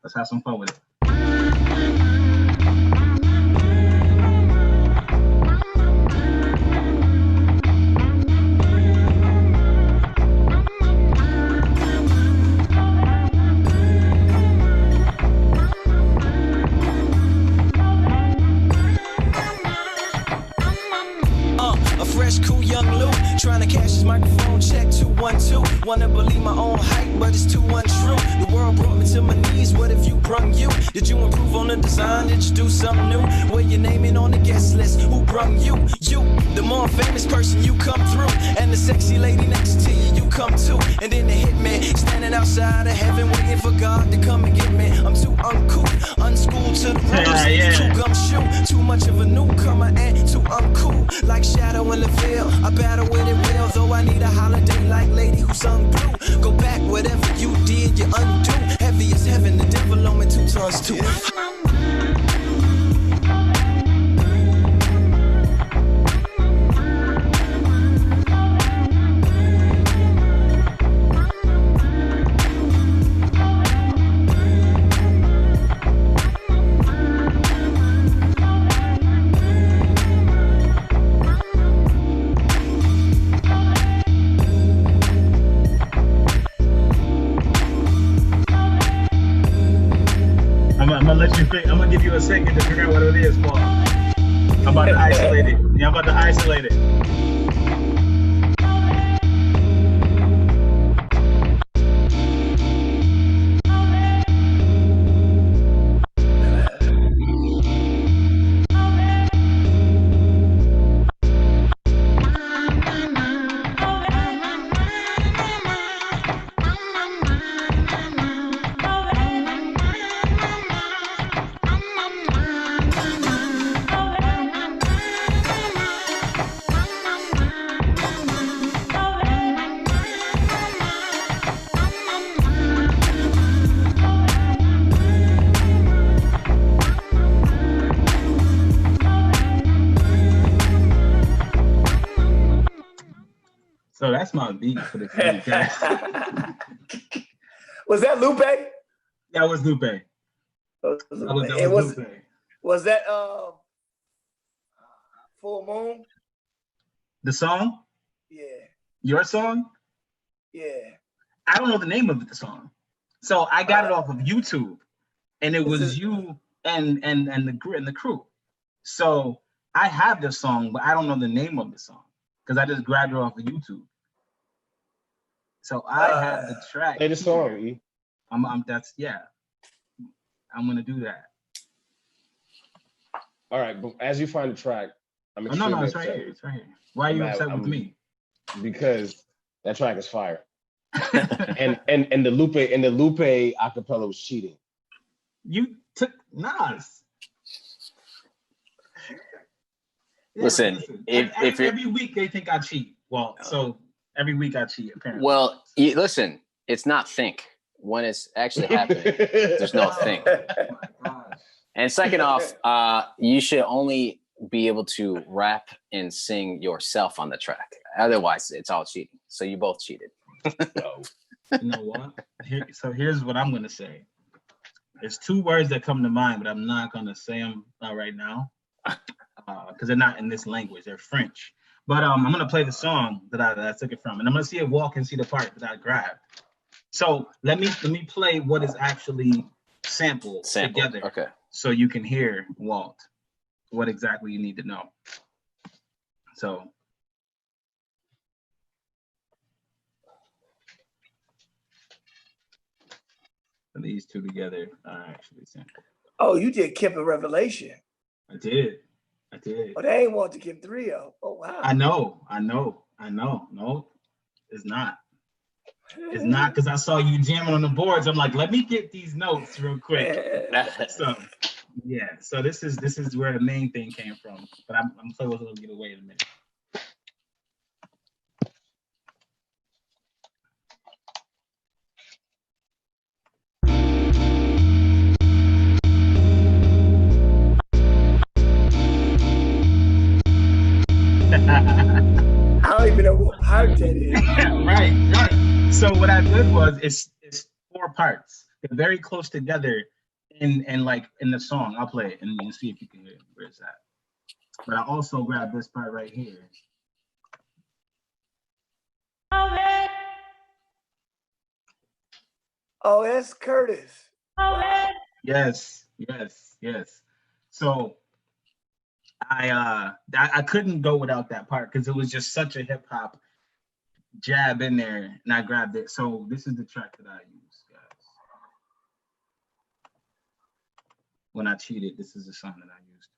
Let's have some fun with it. Fresh, cool, young Lou, trying to cash his microphone check 212. Wanna believe my own hype, but it's too untrue. The world brought me to my knees. What if you brung you? Did you improve on the design? Did you do something new? Where your name in on the guest list? Who brung you? You, the more famous person, you come through, and the sexy lady next to you, you come too. And then the hitman standing outside of heaven, waiting for God to come and get me. I'm too uncouth, unschooled to the rules. Too gumshoe, too much of a newcomer, and too uncool. Like shadow in the veil, I battle with it real. Though I need a holiday like lady who sung blue. Go back, whatever you did, you undo. Heavy as heaven, the devil on me 2 tons too. I'm gonna give you a second to figure out what it is, Paul. I'm about to isolate it. Yeah, I'm about to isolate it. So that's my beat for the podcast. Was that Lupe? Yeah, it was Lupe. Was that Full Moon? The song? Yeah. Your song? Yeah. I don't know the name of the song. So I got it off of YouTube, and it was you and the crew. So I have the song, but I don't know the name of the song because I just grabbed it off of YouTube. So I have the track. Play the song. I'm gonna do that. All right, but as you find the track, I'm no, it's right here. It's right here. Why are you upset with me? Because that track is fire. and the Lupe acapella was cheating. You took Nas. Listen, if every week they think I cheat. Well, so every week I cheat apparently. Well, listen, it's not think. When it's actually happening, there's no think. Oh my gosh. And second off, you should only be able to rap and sing yourself on the track. Otherwise, it's all cheating. So you both cheated. You know what? Here's what I'm gonna say. There's 2 words that come to mind, but I'm not gonna say them right now because they're not in this language. They're French. But I'm gonna play the song that I took it from, and I'm gonna see if Walt can see the part that I grabbed. So let me play what is actually sampled together, okay, so you can hear, Walt, what exactly you need to know. So these 2 together are actually sampled. Oh, you did Kemp and Revelation. I did. Oh, they ain't Walter Kemp 3. Oh, wow. I know. No, it's not. It's not, because I saw you jamming on the boards. I'm like, let me get these notes real quick. So yeah, so this is where the main thing came from. But I'm play with a little get away in a minute. I don't even know what part that is. Right. So what I did was it's 4 parts. They're very close together, and like in the song, I'll play it and you see if you can hear it, where it's at. But I also grabbed this part right here. Oh, that's Curtis. Wow. Yes. So I couldn't go without that part because it was just such a hip hop jab in there, and I grabbed it. So this is the track that I use, guys. When I cheated, this is the song that I used.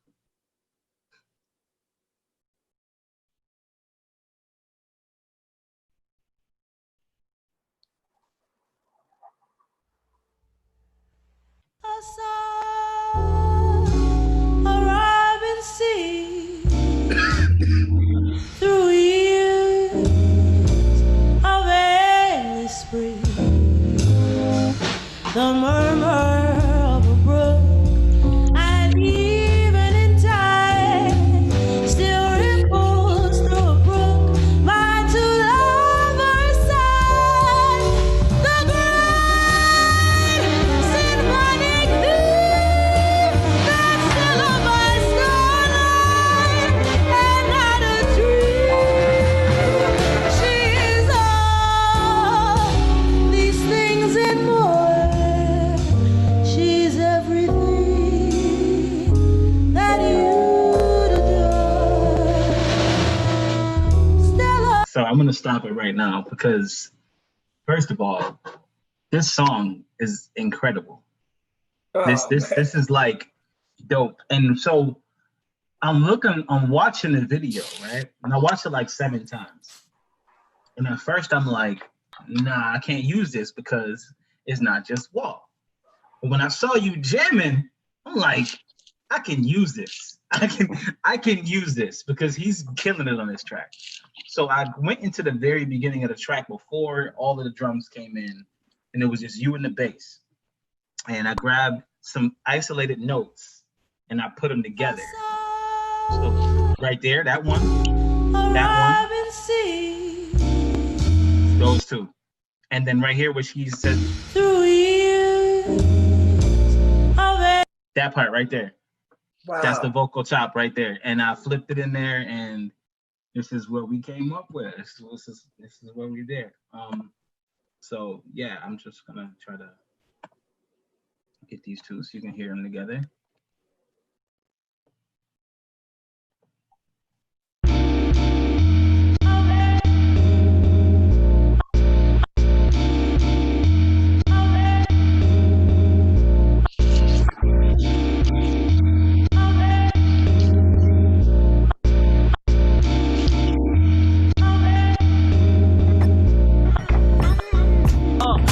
I saw a robin sing through years of early spring, the murmur of a brook, and even in time still ripples through a brook. My two lovers sigh, the great symphonic theme that's still on my starlight, and not a dream. She is all these things and more. She's everything that you'd adore. Stella. So I'm gonna stop it right now because, first of all, this song is incredible. Oh, This man. is like dope. And so I'm watching the video, right? And I watched it like 7 times. And at first I'm like, nah, I can't use this because it's not just Walt. But when I saw you jamming, I'm like, I can use this. I can use this because he's killing it on this track. So I went into the very beginning of the track before all of the drums came in, and it was just you and the bass. And I grabbed some isolated notes and I put them together. So right there, that one, those two. And then right here, which he said, that part right there. Wow. That's the vocal chop right there. And I flipped it in there, and this is what we came up with. This is where we there. So yeah, I'm just gonna try to get these two so you can hear them together.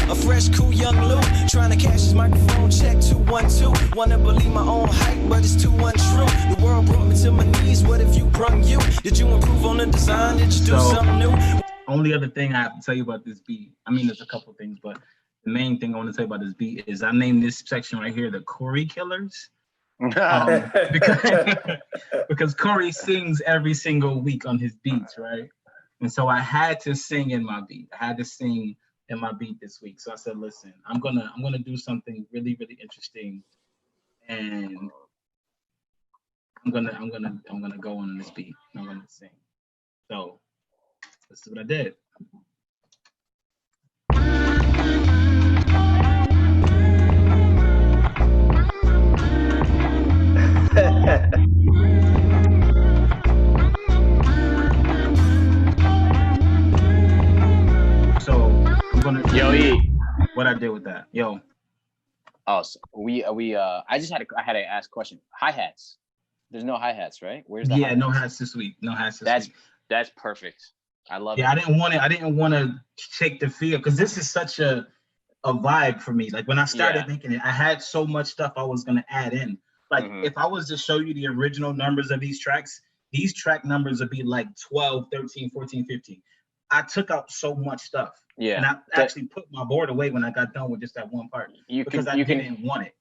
A fresh, cool young Lou trying to cash his microphone check 212. Wanna believe my own hype, but it's too untrue. The world brought me to my knees. What if you brung you? Did you improve on the design? Did you do something new? Only other thing I have to tell you about this beat, I mean, there's a couple things, but the main thing I want to tell you about this beat is I named this section right here the Corey Killers. Because Corey sings every single week on his beats, right? And so I had to sing in my beat. I had to sing in my beat this week. So I said, listen, I'm gonna do something really, really interesting, and I'm gonna go on this beat. I'm gonna sing. So this is what I did. So I'm gonna what I did with that. Yo. Oh, so I had to ask a question. Hi-hats. There's no hi-hats, right? Where's the hi-hats? No hats this week. No hats this week. That's perfect. I love it. Yeah, I didn't want to take the feel because this is such a vibe for me. Like when I started making it, I had so much stuff I was gonna add in. Like if I was to show you the original numbers of these track numbers would be like 12, 13, 14, 15. I took out so much stuff. Yeah. And I actually put my board away when I got done with just that one part because I didn't want it.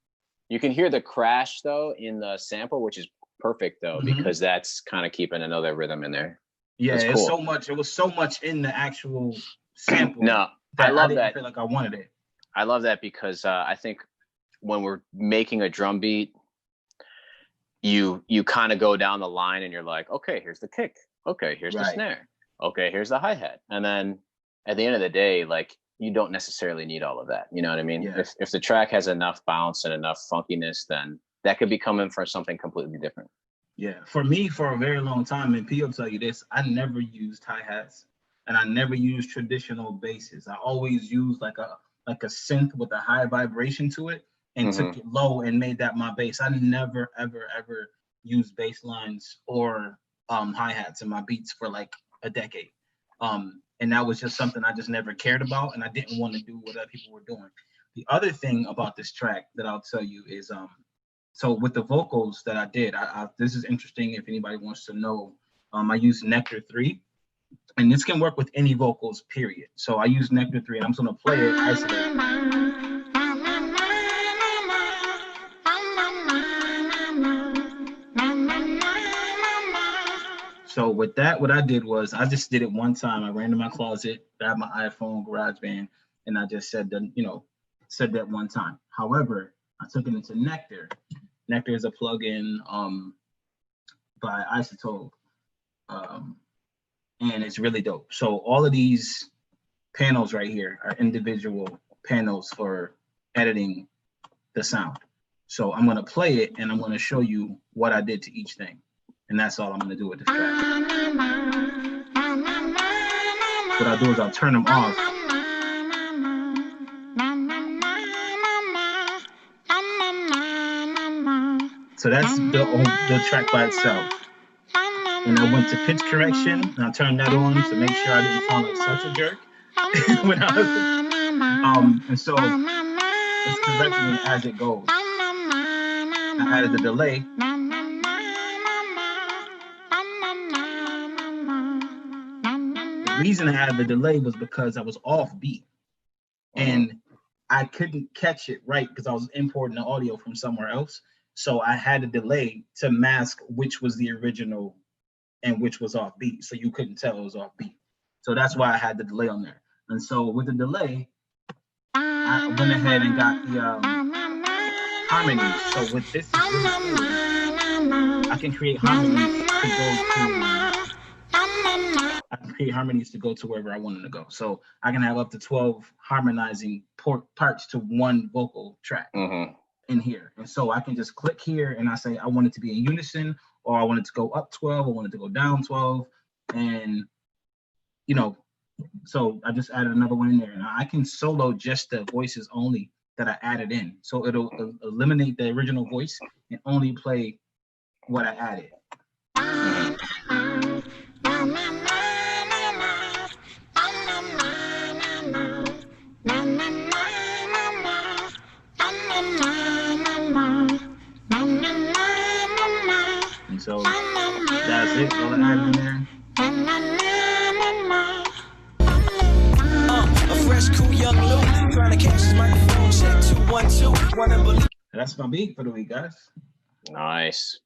You can hear the crash though in the sample, which is perfect though, because that's kind of keeping another rhythm in there. Yeah, cool. It was so much in the actual sample. No, I love I didn't that. feel like I wanted it. I love that because I think when we're making a drum beat, you kind of go down the line and you're like, okay, here's the kick. Okay, here's the snare. Okay, here's the hi-hat. And then at the end of the day, like, you don't necessarily need all of that. You know what I mean? Yeah. If the track has enough bounce and enough funkiness, then that could be coming from something completely different. Yeah, for me, for a very long time, and P will tell you this, I never used hi-hats and I never used traditional basses. I always used like a synth with a high vibration to it and took it low and made that my bass. I never, ever, ever used bass lines or hi-hats in my beats for like a decade. And that was just something I just never cared about, and I didn't want to do what other people were doing. The other thing about this track that I'll tell you is, so with the vocals that I did, this is interesting if anybody wants to know. I used Nectar 3, and this can work with any vocals, period. So I use Nectar 3, and I'm just gonna play it isolated. So with that, what I did was I just did it one time. I ran to my closet, grabbed my iPhone, GarageBand, and I just said that one time. However, I took it into Nectar. Nectar is a plugin by Isotope, and it's really dope. So all of these panels right here are individual panels for editing the sound. So I'm gonna play it and I'm gonna show you what I did to each thing. And that's all I'm gonna do with this track. What I'll do is I'll turn them off. So that's the track by itself. And I went to pitch correction and I turned that on to make sure I didn't sound like such a jerk. When I was, and so it's correcting it as it goes. I added the delay. The reason I added the delay was because I was off beat and I couldn't catch it right because I was importing the audio from somewhere else. So I had a delay to mask which was the original and which was off beat. So you couldn't tell it was off beat. So that's why I had the delay on there. And so with the delay, I went ahead and got the harmonies. So with this, I can create harmonies to go to wherever I want them to go. So I can have up to 12 harmonizing parts to one vocal track in here. And so I can just click here and I say, I want it to be in unison, or I want it to go up 12, I want it to go down 12. And, so I just added another one in there. And I can solo just the voices only that I added in. So it'll eliminate the original voice and only play what I added. And so that's it, all I added in there. A fresh, cool young Lou trying to catch his microphone check 2 1 2. That's my beat for the week, guys. Nice.